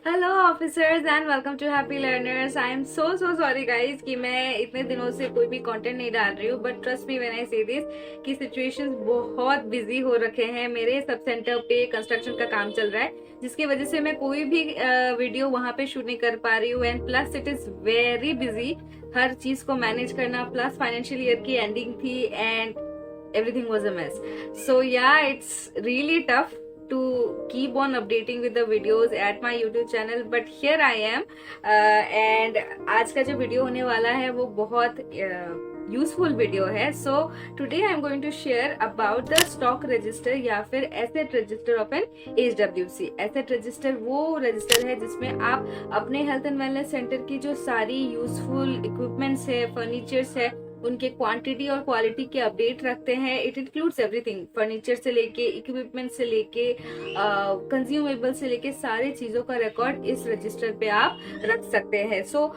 Hello officers and welcome to happy learners. I am so sorry guys कि मैं इतने दिनों से कोई भी कंटेंट नहीं डाल रही हूँ, but trust me when I से दिस कि सिचुएशंस बहुत बिजी हो रखे हैं। मेरे सब सेंटर पे कंस्ट्रक्शन का काम चल रहा है, जिसकी वजह से मैं कोई भी वीडियो वहां पे शूट नहीं कर पा रही हूँ। And plus it is very busy, हर चीज को मैनेज करना, प्लस फाइनेंशियल ईयर की एंडिंग थी and everything was a mess. So yeah, it's really tough to keep on updating with the videos at my YouTube channel, but here I am. And आज का जो video होने वाला है वो बहुत यूजफुल वीडियो है। So today I am going to share about the stock register या फिर asset register of an HWC। Asset register वो रजिस्टर है जिसमें आप अपने हेल्थ एंड वेलनेस सेंटर की जो सारी यूजफुल इक्विपमेंट्स है, फर्नीचर्स है, उनके क्वांटिटी और क्वालिटी के अपडेट रखते हैं। इट इंक्लूड्स एवरीथिंग, फर्नीचर से लेके इक्विपमेंट से लेके कंज्यूमेबल से लेके सारे चीजों का रिकॉर्ड इस रजिस्टर पे आप रख सकते हैं। सो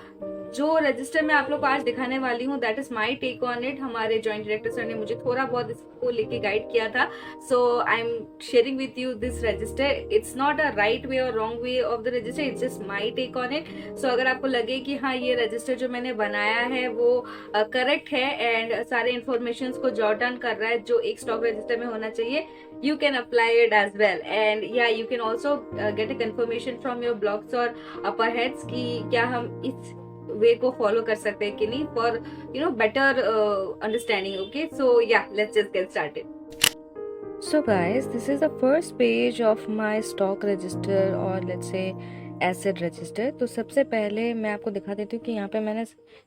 जो रजिस्टर मैं आप लोग को आज दिखाने वाली हूँ, that is my take on it. हमारे जॉइंट डायरेक्टर सर ने मुझे थोड़ा बहुत इसको लेके गाइड किया था। So I am sharing with you this register. It's not a right way or wrong way of the register, it's just my take on it. So अगर आपको लगे कि हाँ ये रजिस्टर जो मैंने बनाया है वो करेक्ट है एंड सारे इंफॉर्मेशन को जॉट डाउन कर रहा है जो एक स्टॉक रजिस्टर में होना चाहिए, you can apply it as well. And yeah, you can also get a confirmation from your blocks और upper heads कि क्या हम इस वे को फॉलो कर सकते हैं कि नहीं, फॉर बेटर अंडरस्टैंडिंग। ओके, सो या let's just get started. So guys, this is the first page of my stock register और let's say एसेट रजिस्टर। तो सबसे पहले मैं आपको दिखा देती हूँ कि यहाँ पे मैंने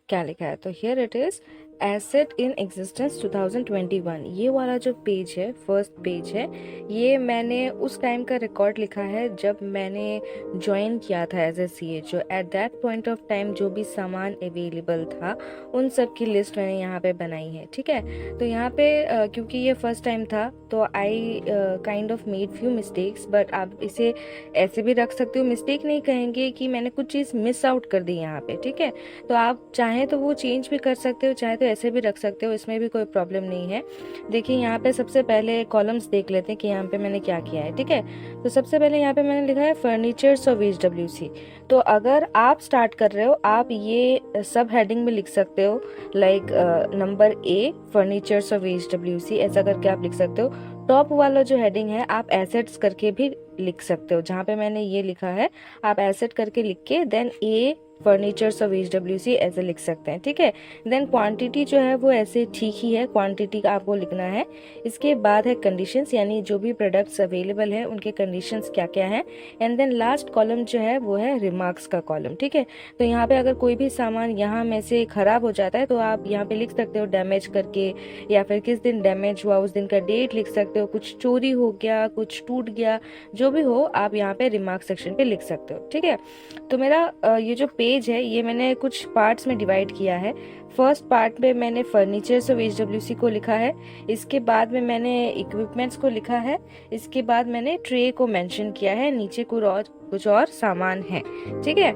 क्या लिखा है। तो here it is asset in existence 2021। ये वाला जो पेज है, फर्स्ट पेज है, ये मैंने उस टाइम का रिकॉर्ड लिखा है जब मैंने ज्वाइन किया था as a CHO। At that point of time जो भी सामान अवेलेबल था उन सब की लिस्ट मैंने यहाँ पे बनाई है। ठीक है, तो यहाँ पे क्योंकि ये फर्स्ट टाइम था तो I kind of made few mistakes, but आप इसे ऐसे भी रख सकते हो। मिस्टेक नहीं कहेंगे कि मैंने कुछ चीज़ मिस आउट कर दी यहाँ पे। ठीक है, तो आप चाहें तो वो चेंज भी कर सकते हो, चाहे तो ऐसे भी रख सकते हो, इसमें भी कोई प्रॉब्लम नहीं है। देखिए यहाँ पे सबसे पहले कॉलम्स देख लेते हैं कि यहाँ पे मैंने क्या किया है। ठीक है, तो सबसे पहले यहाँ पे मैंने लिखा है फर्नीचर्स ऑफ HWC। तो अगर आप स्टार्ट कर रहे हो, आप ये सब हेडिंग में लिख सकते हो, like number A furnitures of HWC, ऐसा करके आप लिख सकते हो। टॉप वाला जो हेडिंग है आप एसेट्स करके भी लिख सकते हो, जहाँ पे मैंने ये लिखा है आप एसेट करके लिख के then A furnitures of HWC ऐसे लिख सकते हैं। ठीक है, देन क्वांटिटी जो है वो ऐसे ठीक ही है, क्वांटिटी का आपको लिखना है। इसके बाद है कंडीशंस, यानी जो भी प्रोडक्ट्स अवेलेबल है उनके कंडीशंस क्या क्या है। एंड देन लास्ट कॉलम जो है वो है रिमार्क्स का कॉलम। ठीक है, तो यहाँ पे अगर कोई भी सामान यहाँ में से खराब हो जाता है तो आप यहाँ पे लिख सकते हो डैमेज करके, या फिर किस दिन डैमेज हुआ उस दिन का डेट लिख सकते हो। कुछ चोरी हो गया, कुछ टूट गया, जो भी हो आप यहाँ पे रिमार्क सेक्शन पे लिख सकते हो। ठीक है, तो मेरा ये जो पेज है ये मैंने कुछ पार्ट्स में डिवाइड किया है। फर्स्ट पार्ट में मैंने फर्नीचर्स ऑफ HWC को लिखा है, इसके बाद में मैंने इक्विपमेंट्स को लिखा है, इसके बाद मैंने ट्रे को मेंशन किया है, नीचे कुछ और सामान है। ठीक है,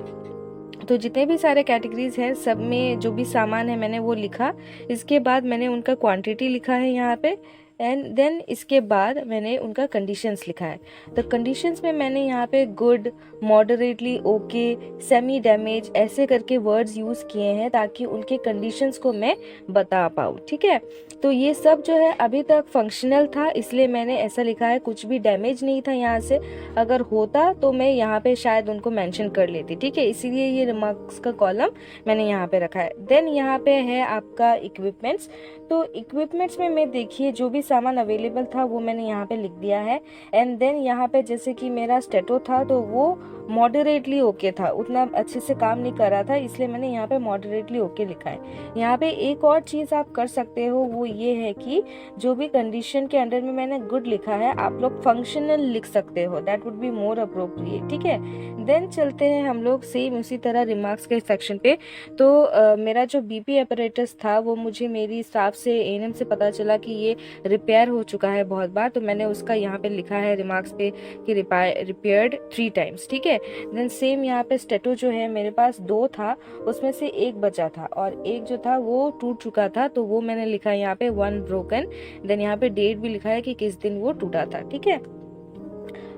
तो जितने भी सारे कैटेगरीज हैं सब में जो भी सामान है मैंने वो लिखा। इसके बाद मैंने उनका क्वांटिटी लिखा है यहाँ पे, एंड देन इसके बाद मैंने उनका कंडीशंस लिखा है। तो कंडीशंस में मैंने यहाँ पे good, moderately okay, semi damage ऐसे करके वर्ड्स यूज़ किए हैं ताकि उनके कंडीशंस को मैं बता पाऊँ। ठीक है, तो ये सब जो है अभी तक फंक्शनल था, इसलिए मैंने ऐसा लिखा है। कुछ भी डैमेज नहीं था यहाँ से, अगर होता तो मैं यहाँ पे शायद उनको मेंशन कर लेती। ठीक है, इसीलिए ये रिमार्क्स का कॉलम मैंने यहाँ पे रखा है। देन यहाँ पे है आपका इक्विपमेंट्स। तो इक्विपमेंट्स में मैं देखिए जो भी सामान अवेलेबल था वो मैंने यहाँ पे लिख दिया है। एंड देन यहाँ पे जैसे कि मेरा स्टेटो था तो वो मॉडरेटली ओके था, उतना अच्छे से काम नहीं कर रहा था, इसलिए मैंने यहाँ पे मॉडरेटली ओके लिखा है। यहाँ पे एक और चीज़ आप कर सकते हो, वो ये है कि जो भी कंडीशन के अंडर में मैंने गुड लिखा है आप लोग फंक्शनल लिख सकते हो, that would be more appropriate. ठीक है, देन चलते हैं हम लोग सेम उसी तरह रिमार्क्स के सेक्शन पे। तो मेरा जो BP अपरेटस था वो मुझे मेरी स्टाफ से ANM से पता चला कि ये रिपेयर हो चुका है बहुत बार, तो मैंने उसका यहाँ पे लिखा है रिमार्क्स पे कि रिपेयर्ड 3 टाइम्स। ठीक है, देन सेम यहाँ पे स्टेटो जो है मेरे पास 2 था, उसमें से एक बचा था और एक जो था वो टूट चुका था, तो वो मैंने लिखा है यहाँ पे 1 ब्रोकन। देन यहाँ पे डेट भी लिखा है कि किस दिन वो टूटा था। ठीक है,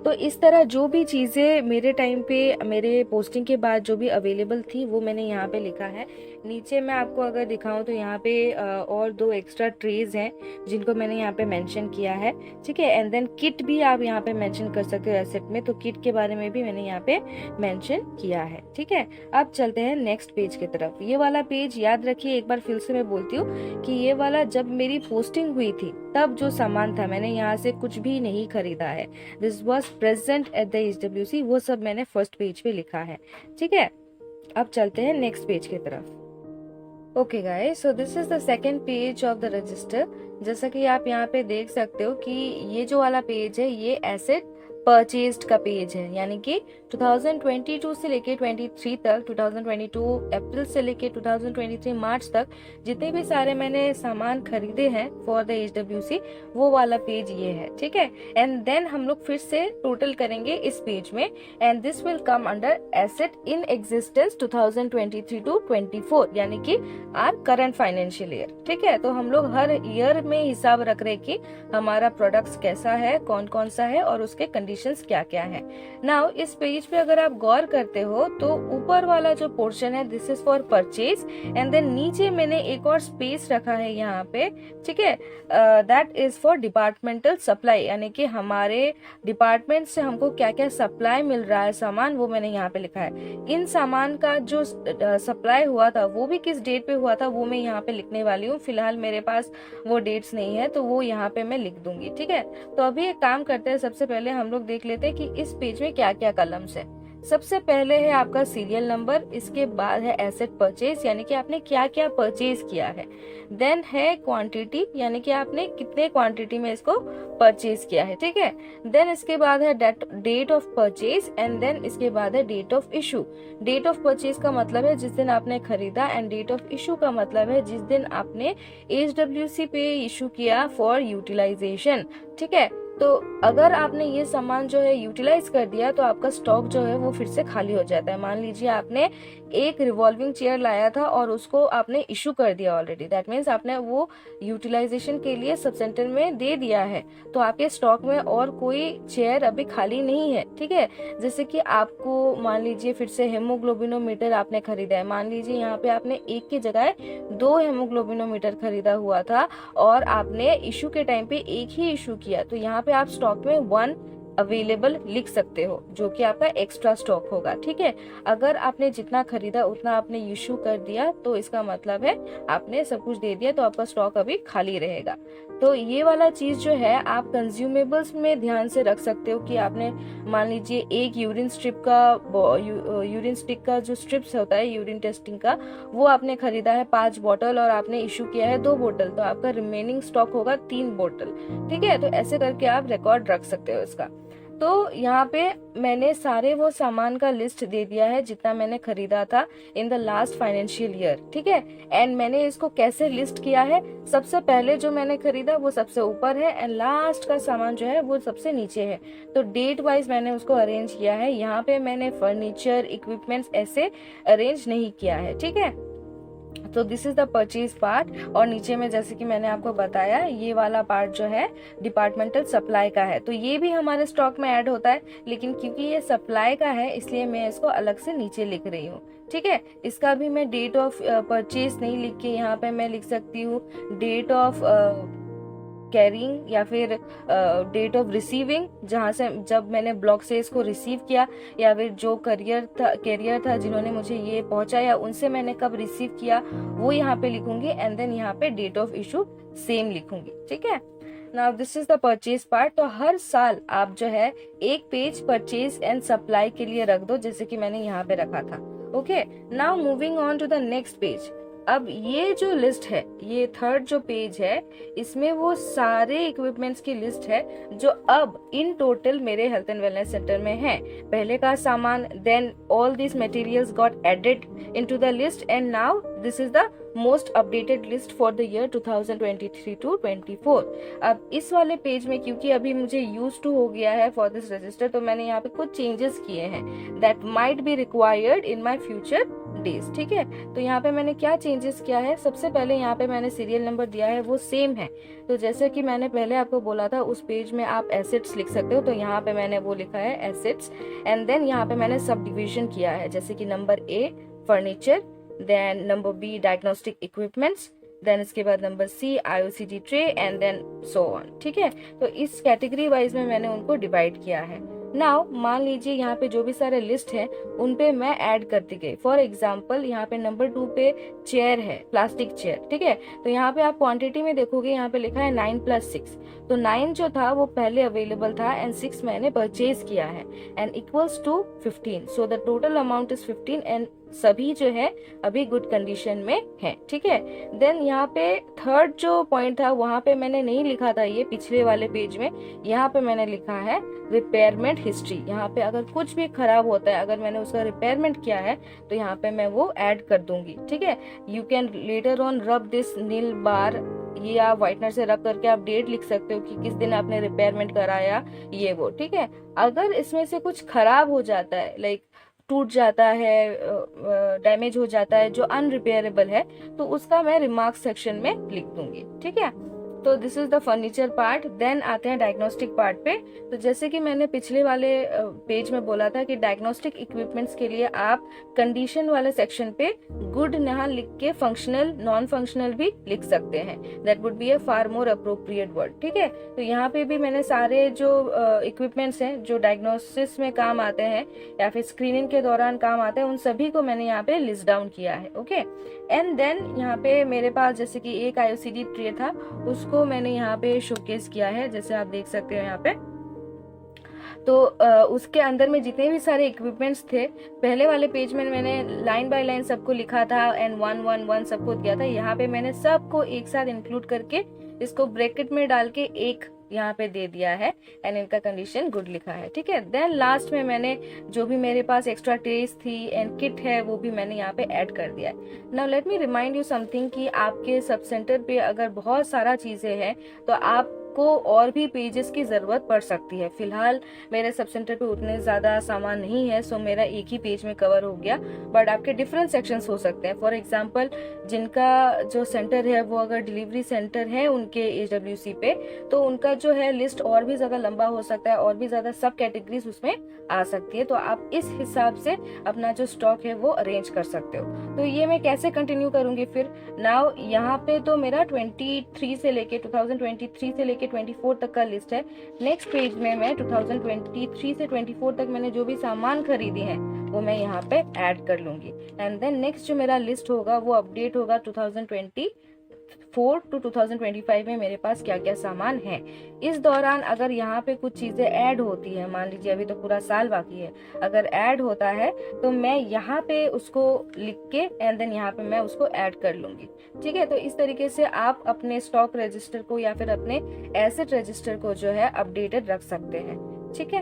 तो इस तरह जो भी चीज़ें मेरे टाइम पे मेरे पोस्टिंग के बाद जो भी अवेलेबल थी वो मैंने यहाँ पे लिखा है। नीचे मैं आपको अगर दिखाऊं तो यहाँ पे और 2 एक्स्ट्रा ट्रेज हैं जिनको मैंने यहाँ पे मेंशन किया है, ठीक है। एंड देन किट भी आप यहाँ पे मेंशन कर सकते हो एसेट में, तो किट के बारे में भी मैंने यहाँ पे मेंशन किया है, ठीक है। अब चलते हैं नेक्स्ट पेज की तरफ। ये वाला पेज याद रखिए, एक बार फिर से मैं बोलती हूँ कि ये वाला जब मेरी पोस्टिंग हुई थी तब जो सामान था मैंने यहाँ से कुछ भी नहीं खरीदा है। This was present at the HWC, वो सब मैंने फर्स्ट पेज पे लिखा है, ठीक है। अब चलते हैं नेक्स्ट पेज की तरफ। Okay guys, so this is the second page of the register. जैसा कि आप यहाँ पे देख सकते हो कि ये जो वाला पेज है ये एसेट परचेज्ड का पेज है, यानी कि 2022 से लेके 23 तक, 2022 अप्रैल से लेके 2023 मार्च तक जितने भी सारे मैंने सामान खरीदे हैं फॉर द HWC वो वाला पेज ये है, ठीक है। एंड देन हम लोग फिर से टोटल करेंगे इस पेज में, and this will come under asset in existence 2023 to 24, यानी कि आर करंट फाइनेंशियल ईयर, ठीक है। तो हम लोग हर ईयर में हिसाब रख रहे कि हमारा प्रोडक्ट्स कैसा है, कौन कौन सा है और उसके कंडीशंस क्या क्या है। नाउ इस पेज पे अगर आप गौर करते हो तो ऊपर वाला जो पोर्शन है this is for purchase, and then नीचे मैंने एक और स्पेस रखा है यहाँ पे, ठीक है, that is for departmental supply, यानी कि हमारे डिपार्टमेंट से हमको क्या क्या सप्लाई मिल रहा है सामान, वो मैंने यहाँ पे लिखा है। इन सामान का जो सप्लाई हुआ था वो भी किस डेट पे हुआ था वो मैं यहाँ पे लिखने वाली हूँ। फिलहाल मेरे पास वो डेट्स नहीं है तो वो यहाँ पे मैं लिख दूंगी, ठीक है। तो अभी एक काम करते हैं, सबसे पहले हम लोग देख लेते हैं कि इस पेज में क्या क्या कॉलम्स है। सबसे पहले है आपका सीरियल नंबर, इसके बाद है एसेट परचेज, यानी कि आपने क्या क्या परचेज किया है। देन है क्वांटिटी, यानी कि आपने कितने क्वांटिटी में इसको परचेज किया है, ठीक है। देन इसके बाद है date of purchase, and then इसके बाद है date of issue. Date of purchase का मतलब है जिस दिन आपने खरीदा, एंड डेट ऑफ इशू का मतलब है जिस दिन आपने HWC पे इशू किया फॉर यूटिलाइजेशन, ठीक है। तो अगर आपने ये सामान जो है यूटिलाइज कर दिया तो आपका स्टॉक जो है वो फिर से खाली हो जाता है। मान लीजिए आपने एक रिवॉल्विंग चेयर लाया था और उसको आपने इशू कर दिया ऑलरेडी, दैट मीन्स आपने वो यूटिलाइजेशन के लिए सब सेंटर में दे दिया है, तो आपके स्टॉक में और कोई चेयर अभी खाली नहीं है, ठीक है। जैसे कि आपको मान लीजिए फिर से हेमोग्लोबिनोमीटर आपने खरीदा है, मान लीजिए यहाँ पे आपने एक की जगह 2 हेमोग्लोबिनोमीटर खरीदा हुआ था और आपने इशू के टाइम पे एक ही इशू किया, तो यहाँ पे आप स्टॉक में 1 अवेलेबल लिख सकते हो जो कि आपका एक्स्ट्रा स्टॉक होगा, ठीक है। अगर आपने जितना खरीदा उतना आपने इशू कर दिया तो इसका मतलब है आपने सब कुछ दे दिया, तो आपका स्टॉक अभी खाली रहेगा। तो ये वाला चीज जो है आप कंज्यूमेबल्स में ध्यान से रख सकते हो कि आपने मान लीजिए एक यूरिन स्ट्रिप का जो स्ट्रिप्स होता है यूरिन टेस्टिंग का, वो आपने खरीदा है 5 बोतल और आपने इशू किया है 2 बोतल, तो आपका रिमेनिंग स्टॉक होगा 3 बोतल, ठीक है। तो ऐसे करके आप रिकॉर्ड रख सकते हो इसका। तो यहाँ पे मैंने सारे वो सामान का लिस्ट दे दिया है जितना मैंने खरीदा था in the last financial year, ठीक है। एंड मैंने इसको कैसे लिस्ट किया है, सबसे पहले जो मैंने खरीदा वो सबसे ऊपर है एंड लास्ट का सामान जो है वो सबसे नीचे है। तो डेट वाइज मैंने उसको अरेंज किया है। यहाँ पे मैंने फर्नीचर इक्विपमेंट्स ऐसे अरेंज नहीं किया है, ठीक है। तो this is the purchase part, और नीचे में जैसे कि मैंने आपको बताया ये वाला पार्ट जो है डिपार्टमेंटल सप्लाई का है, तो ये भी हमारे स्टॉक में ऐड होता है, लेकिन क्योंकि ये सप्लाई का है इसलिए मैं इसको अलग से नीचे लिख रही हूँ, ठीक है। इसका भी मैं डेट ऑफ परचेज नहीं लिख के यहाँ पे मैं लिख सकती हूँ डेट ऑफ कैरिंग या फिर डेट ऑफ रिसीविंग, जहाँ से जब मैंने ब्लॉक से इसको रिसीव किया, या फिर जो कैरियर था जिन्होंने मुझे ये पहुंचाया उनसे मैंने कब रिसीव किया वो यहाँ पे लिखूंगी, एंड देन यहाँ पे डेट ऑफ इशू सेम लिखूंगी, ठीक है। Now this is the purchase part. तो हर साल आप जो है एक पेज परचेज एंड सप्लाई के लिए रख दो, जैसे कि मैंने यहाँ पे रखा था। Okay, now moving on to the next page. अब ये जो लिस्ट है, ये थर्ड जो पेज है, इसमें वो सारे इक्विपमेंट्स की लिस्ट है जो अब इन टोटल मेरे हेल्थ एंड वेलनेस सेंटर में है। पहले का सामान, then all this materials got added into the list, and now this is the most updated list for the year 2023 to 24। अब इस वाले पेज में क्योंकि अभी मुझे यूज टू हो गया है फॉर दिस रजिस्टर, तो मैंने यहाँ पे कुछ चेंजेस किए हैं that might be required in my future days. ठीक है, तो यहाँ पे मैंने क्या चेंजेस किया है, सबसे पहले यहाँ पे मैंने सीरियल नंबर दिया है वो सेम है। तो जैसे कि मैंने पहले आपको बोला था उस पेज में आप एसेट्स लिख सकते हो, तो यहाँ पे मैंने वो लिखा है एसेट्स, एंड देन यहाँ पे मैंने सब डिविजन किया है, जैसे कि number A furniture, then number B diagnostic equipments, then इसके बाद number C IOCD tray, and then so on. ठीक है, तो इस कैटेगरी वाइज में मैंने उनको डिवाइड किया है। नाउ मान लीजिए यहाँ पे जो भी सारे लिस्ट है उन पे मैं ऐड करती गई। फॉर एग्जाम्पल यहाँ पे नंबर 2 पे चेयर है, प्लास्टिक चेयर। ठीक है, तो यहाँ पे आप क्वांटिटी में देखोगे यहाँ पे लिखा है 9+6, तो 9 जो था वो पहले अवेलेबल था एंड 6 मैंने परचेज किया है and equals to 15, so the total amount is 15 and सभी जो है अभी गुड कंडीशन में है। ठीक है, देन यहाँ पे थर्ड जो पॉइंट था वहां पे मैंने नहीं लिखा था, ये पिछले वाले पेज में यहाँ पे मैंने लिखा है रिपेयरमेंट हिस्ट्री। यहाँ पे अगर कुछ भी खराब होता है, अगर मैंने उसका रिपेयरमेंट किया है तो यहाँ पे मैं वो ऐड कर दूंगी। ठीक है, you can later on rub this nil bar, ये आप व्हाइटनर से रब करके आप डेट लिख सकते हो कि किस दिन आपने रिपेयरमेंट कराया ये वो। ठीक है, अगर इसमें से कुछ खराब हो जाता है, लाइक टूट जाता है, डैमेज हो जाता है जो अनरिपेयरेबल है, तो उसका मैं रिमार्क सेक्शन में लिख दूंगी। ठीक है, तो this is the furniture part. Then आते हैं डायग्नोस्टिक पार्ट पे। तो जैसे कि मैंने पिछले वाले पेज में बोला था कि डायग्नोस्टिक इक्विपमेंट्स के लिए आप कंडीशन वाले सेक्शन पे गुड यहाँ लिख के फंक्शनल नॉन फंक्शनल भी लिख सकते हैं, that would be a far more appropriate word. ठीक है, तो यहाँ पे भी मैंने सारे जो इक्विपमेंट्स हैं जो डायग्नोसिस में काम आते हैं या फिर स्क्रीनिंग के दौरान काम आते हैं, उन सभी को मैंने यहाँ पे लिस्ट डाउन किया है। ओके, एंड देन यहाँ पे मेरे पास जैसे कि एक IOCD ट्रे था, उसको मैंने यहाँ पे शोकेस किया है, जैसे आप देख सकते हो यहाँ पे। तो उसके अंदर में जितने भी सारे इक्विपमेंट्स थे, पहले वाले पेज में मैंने लाइन बाय लाइन सबको लिखा था एंड 111 सबको दिया था। यहाँ पे मैंने सबको एक साथ इंक्लूड करके इसको ब्रैकेट में डाल के एक यहाँ पे दे दिया है एंड इनका कंडीशन गुड लिखा है। ठीक है, देन लास्ट में मैंने जो भी मेरे पास एक्स्ट्रा ट्रेस थी एंड किट है वो भी मैंने यहाँ पे ऐड कर दिया है। Now let me remind you something कि आपके सब सेंटर पे अगर बहुत सारा चीजें हैं तो आप को और भी पेजेस की जरूरत पड़ सकती है। फिलहाल मेरे सब सेंटर पे उतने ज्यादा सामान नहीं है, सो मेरा एक ही पेज में कवर हो गया, बट आपके डिफरेंट सेक्शंस हो सकते हैं। फॉर एग्जांपल जिनका जो सेंटर है वो अगर डिलीवरी सेंटर है उनके HWC पे, तो उनका जो है लिस्ट और भी ज्यादा लंबा हो सकता है, और भी ज्यादा सब कैटेगरीज उसमें आ सकती है, तो आप इस हिसाब से अपना जो स्टॉक है वो अरेंज कर सकते हो। तो ये मैं कैसे कंटिन्यू करूंगी फिर। नाउ यहाँ पे तो मेरा 2023 से लेके 24 तक का लिस्ट है। नेक्स्ट पेज में मैं 2023 से 24 तक मैंने जो भी सामान खरीदी है वो मैं यहाँ पे ऐड कर लूंगी, एंड देन नेक्स्ट जो मेरा लिस्ट होगा वो अपडेट होगा 2024 टू 2025 में मेरे पास क्या क्या सामान है। इस दौरान अगर यहाँ पे कुछ चीजें ऐड होती है, मान लीजिए अभी तो पूरा साल बाकी है, अगर ऐड होता है तो मैं यहाँ पे उसको लिख के एंड देन यहाँ पे मैं उसको ऐड कर लूंगी। ठीक है, तो इस तरीके से आप अपने स्टॉक रजिस्टर को या फिर अपने एसेट रजिस्टर को जो है अपडेटेड रख सकते हैं। ठीक है,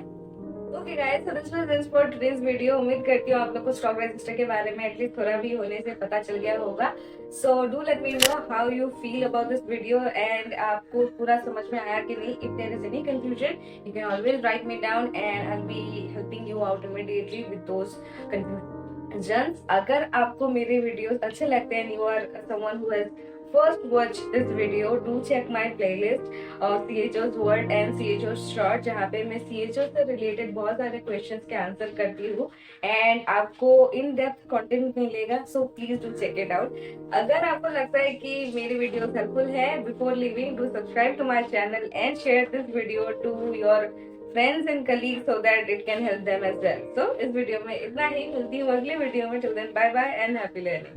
okay guys, so this was this for today's video. उम्मीद करती हूँ आप लोग को स्टॉक रजिस्टर के बारे में एटलीस्ट थोड़ा भी होने से पता चल गया होगा। So do let me know how you feel about this video and आपको पूरा समझ में आया कि नहीं। If there is any confusion you can always write me down and I will be helping you out immediately with those confusions. अगर आपको मेरे वीडियोस अच्छे लगते हैं, you are someone who has first watch this video, do check my playlist of CHO's Word and CHO's Short, जहाँ पे मैं CHO से related बहुत सारे questions के आंसर करती हूँ and आपको in depth content मिलेगा, so please do check it out। अगर आपको लगता है कि मेरी वीडियो हेल्पफुल है, before leaving do subscribe to my channel and share this video to your friends and colleagues so that it can help them as well। so इस video में इतना ही, मिलती हूँ अगले वीडियो में। till then bye bye and happy learning।